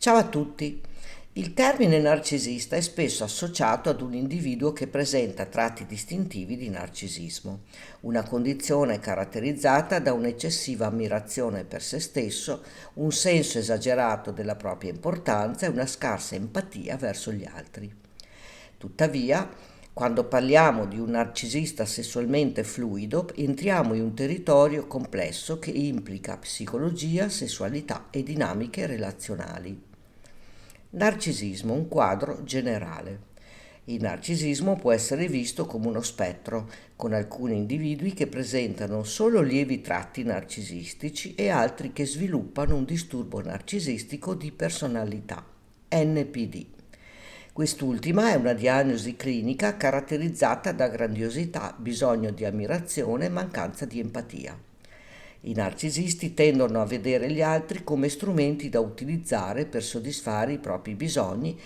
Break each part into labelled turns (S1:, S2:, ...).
S1: Ciao a tutti. Il termine narcisista è spesso associato ad un individuo che presenta tratti distintivi di narcisismo, una condizione caratterizzata da un'eccessiva ammirazione per se stesso, un senso esagerato della propria importanza e una scarsa empatia verso gli altri. Tuttavia, quando parliamo di un narcisista sessualmente fluido, entriamo in un territorio complesso che implica psicologia, sessualità e dinamiche relazionali. Narcisismo, un quadro generale. Il narcisismo può essere visto come uno spettro, con alcuni individui che presentano solo lievi tratti narcisistici e altri che sviluppano un disturbo narcisistico di personalità, NPD. Quest'ultima è una diagnosi clinica caratterizzata da grandiosità, bisogno di ammirazione e mancanza di empatia. I narcisisti tendono a vedere gli altri come strumenti da utilizzare per soddisfare i propri bisogni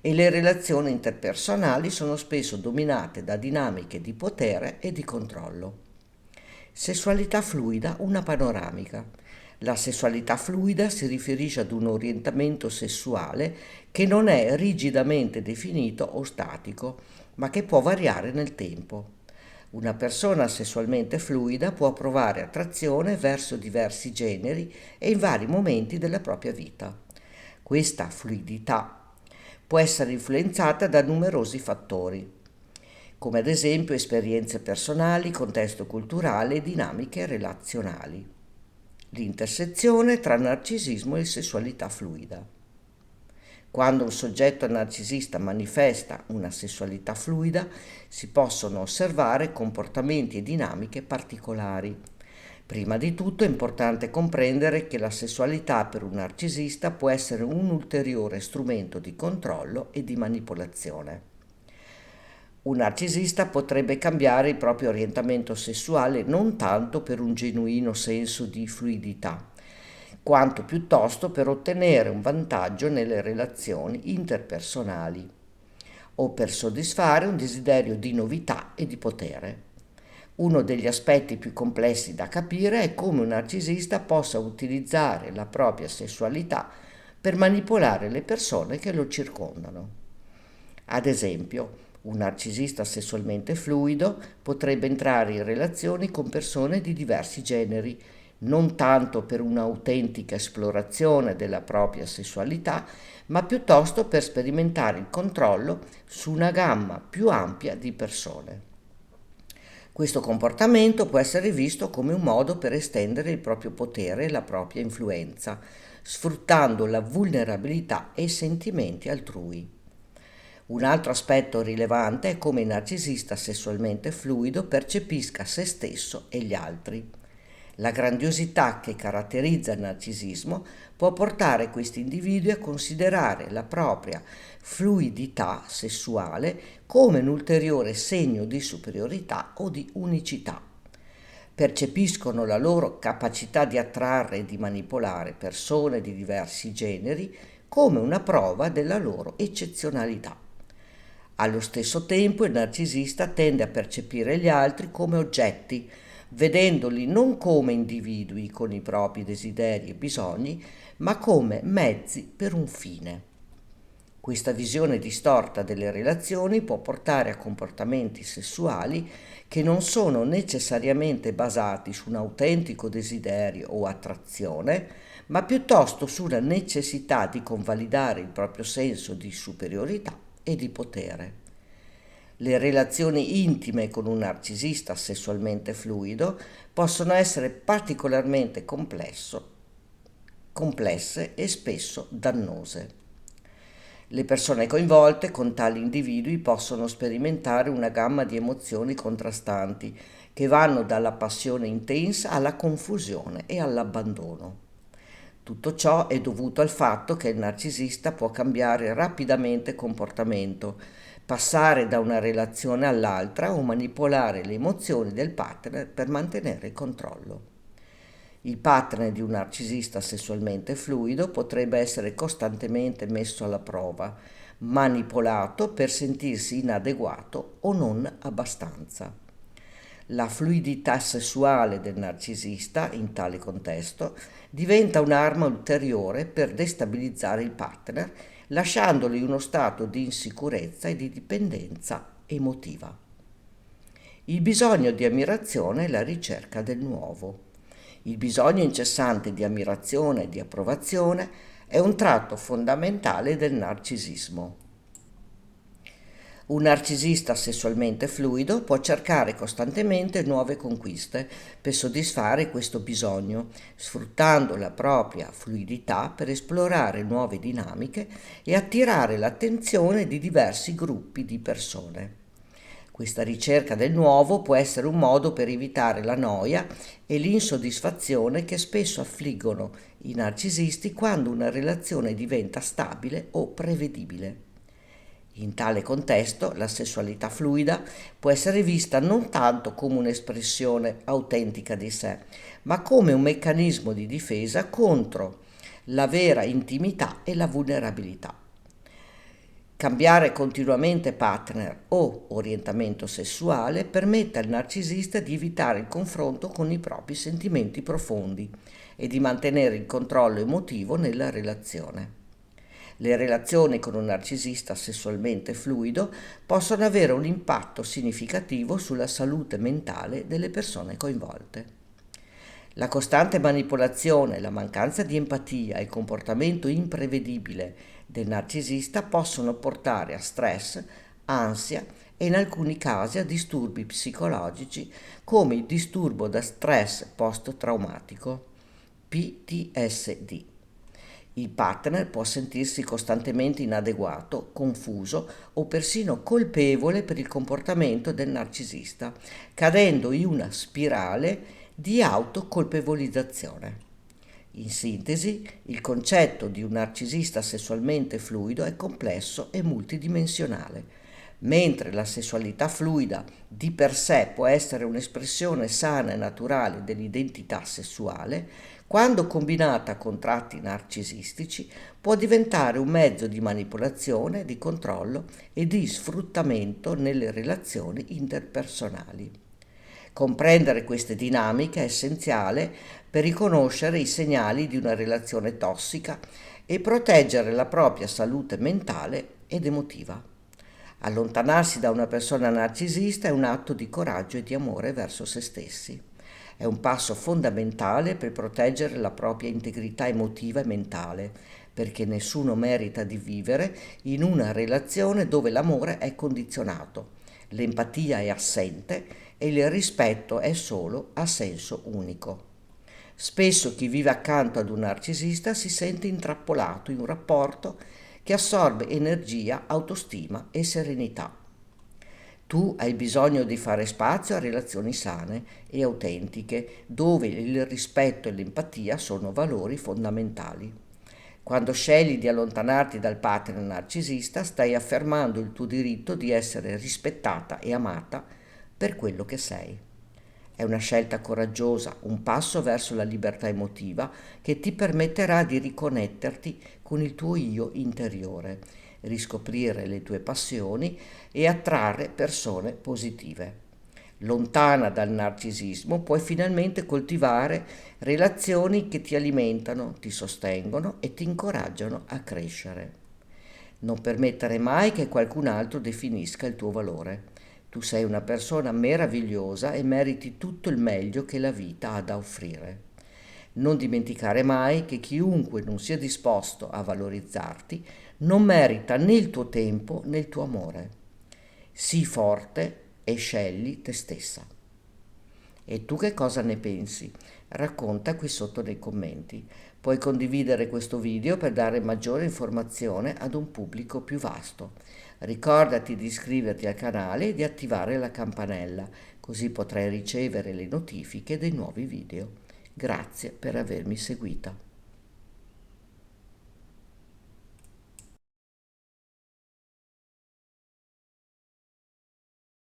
S1: e le relazioni interpersonali sono spesso dominate da dinamiche di potere e di controllo. Sessualità fluida, una panoramica. La sessualità fluida si riferisce ad un orientamento sessuale che non è rigidamente definito o statico, ma che può variare nel tempo. Una persona sessualmente fluida può provare attrazione verso diversi generi e in vari momenti della propria vita. Questa fluidità può essere influenzata da numerosi fattori, come ad esempio esperienze personali, contesto culturale e dinamiche relazionali. L'intersezione tra narcisismo e sessualità fluida. Quando un soggetto narcisista manifesta una sessualità fluida, si possono osservare comportamenti e dinamiche particolari. Prima di tutto è importante comprendere che la sessualità per un narcisista può essere un ulteriore strumento di controllo e di manipolazione. Un narcisista potrebbe cambiare il proprio orientamento sessuale non tanto per un genuino senso di fluidità, quanto piuttosto per ottenere un vantaggio nelle relazioni interpersonali o per soddisfare un desiderio di novità e di potere. Uno degli aspetti più complessi da capire è come un narcisista possa utilizzare la propria sessualità per manipolare le persone che lo circondano. Ad esempio, un narcisista sessualmente fluido potrebbe entrare in relazioni con persone di diversi generi, non tanto per un'autentica esplorazione della propria sessualità, ma piuttosto per sperimentare il controllo su una gamma più ampia di persone. Questo comportamento può essere visto come un modo per estendere il proprio potere e la propria influenza, sfruttando la vulnerabilità e i sentimenti altrui. Un altro aspetto rilevante è come il narcisista sessualmente fluido percepisca se stesso e gli altri. La grandiosità che caratterizza il narcisismo può portare questi individui a considerare la propria fluidità sessuale come un ulteriore segno di superiorità o di unicità. Percepiscono la loro capacità di attrarre e di manipolare persone di diversi generi come una prova della loro eccezionalità. Allo stesso tempo il narcisista tende a percepire gli altri come oggetti, vedendoli non come individui con i propri desideri e bisogni, ma come mezzi per un fine. Questa visione distorta delle relazioni può portare a comportamenti sessuali che non sono necessariamente basati su un autentico desiderio o attrazione, ma piuttosto sulla necessità di convalidare il proprio senso di superiorità e di potere. Le relazioni intime con un narcisista sessualmente fluido possono essere particolarmente complesse e spesso dannose. Le persone coinvolte con tali individui possono sperimentare una gamma di emozioni contrastanti che vanno dalla passione intensa alla confusione e all'abbandono. Tutto ciò è dovuto al fatto che il narcisista può cambiare rapidamente comportamento, passare da una relazione all'altra o manipolare le emozioni del partner per mantenere il controllo. Il partner di un narcisista sessualmente fluido potrebbe essere costantemente messo alla prova, manipolato per sentirsi inadeguato o non abbastanza. La fluidità sessuale del narcisista, in tale contesto, diventa un'arma ulteriore per destabilizzare il partner, lasciandolo in uno stato di insicurezza e di dipendenza emotiva. Il bisogno di ammirazione e la ricerca del nuovo. Il bisogno incessante di ammirazione e di approvazione è un tratto fondamentale del narcisismo. Un narcisista sessualmente fluido può cercare costantemente nuove conquiste per soddisfare questo bisogno, sfruttando la propria fluidità per esplorare nuove dinamiche e attirare l'attenzione di diversi gruppi di persone. Questa ricerca del nuovo può essere un modo per evitare la noia e l'insoddisfazione che spesso affliggono i narcisisti quando una relazione diventa stabile o prevedibile. In tale contesto, la sessualità fluida può essere vista non tanto come un'espressione autentica di sé, ma come un meccanismo di difesa contro la vera intimità e la vulnerabilità. Cambiare continuamente partner o orientamento sessuale permette al narcisista di evitare il confronto con i propri sentimenti profondi e di mantenere il controllo emotivo nella relazione. Le relazioni con un narcisista sessualmente fluido possono avere un impatto significativo sulla salute mentale delle persone coinvolte. La costante manipolazione, la mancanza di empatia e il comportamento imprevedibile del narcisista possono portare a stress, ansia e in alcuni casi a disturbi psicologici come il disturbo da stress post-traumatico, PTSD. Il partner può sentirsi costantemente inadeguato, confuso o persino colpevole per il comportamento del narcisista, cadendo in una spirale di autocolpevolizzazione. In sintesi, il concetto di un narcisista sessualmente fluido è complesso e multidimensionale. Mentre la sessualità fluida di per sé può essere un'espressione sana e naturale dell'identità sessuale, quando combinata con tratti narcisistici può diventare un mezzo di manipolazione, di controllo e di sfruttamento nelle relazioni interpersonali. Comprendere queste dinamiche è essenziale per riconoscere i segnali di una relazione tossica e proteggere la propria salute mentale ed emotiva. Allontanarsi da una persona narcisista è un atto di coraggio e di amore verso se stessi. È un passo fondamentale per proteggere la propria integrità emotiva e mentale, perché nessuno merita di vivere in una relazione dove l'amore è condizionato, l'empatia è assente e il rispetto è solo a senso unico. Spesso chi vive accanto ad un narcisista si sente intrappolato in un rapporto che assorbe energia, autostima e serenità. Tu hai bisogno di fare spazio a relazioni sane e autentiche, dove il rispetto e l'empatia sono valori fondamentali. Quando scegli di allontanarti dal partner narcisista, stai affermando il tuo diritto di essere rispettata e amata per quello che sei. È una scelta coraggiosa, un passo verso la libertà emotiva che ti permetterà di riconnetterti con il tuo io interiore, riscoprire le tue passioni e attrarre persone positive. Lontana dal narcisismo, puoi finalmente coltivare relazioni che ti alimentano, ti sostengono e ti incoraggiano a crescere. Non permettere mai che qualcun altro definisca il tuo valore. Tu sei una persona meravigliosa e meriti tutto il meglio che la vita ha da offrire. Non dimenticare mai che chiunque non sia disposto a valorizzarti non merita né il tuo tempo né il tuo amore. Sii forte e scegli te stessa. E tu che cosa ne pensi? Racconta qui sotto nei commenti. Puoi condividere questo video per dare maggiore informazione ad un pubblico più vasto. Ricordati di iscriverti al canale e di attivare la campanella, così potrai ricevere le notifiche dei nuovi video. Grazie per avermi seguita.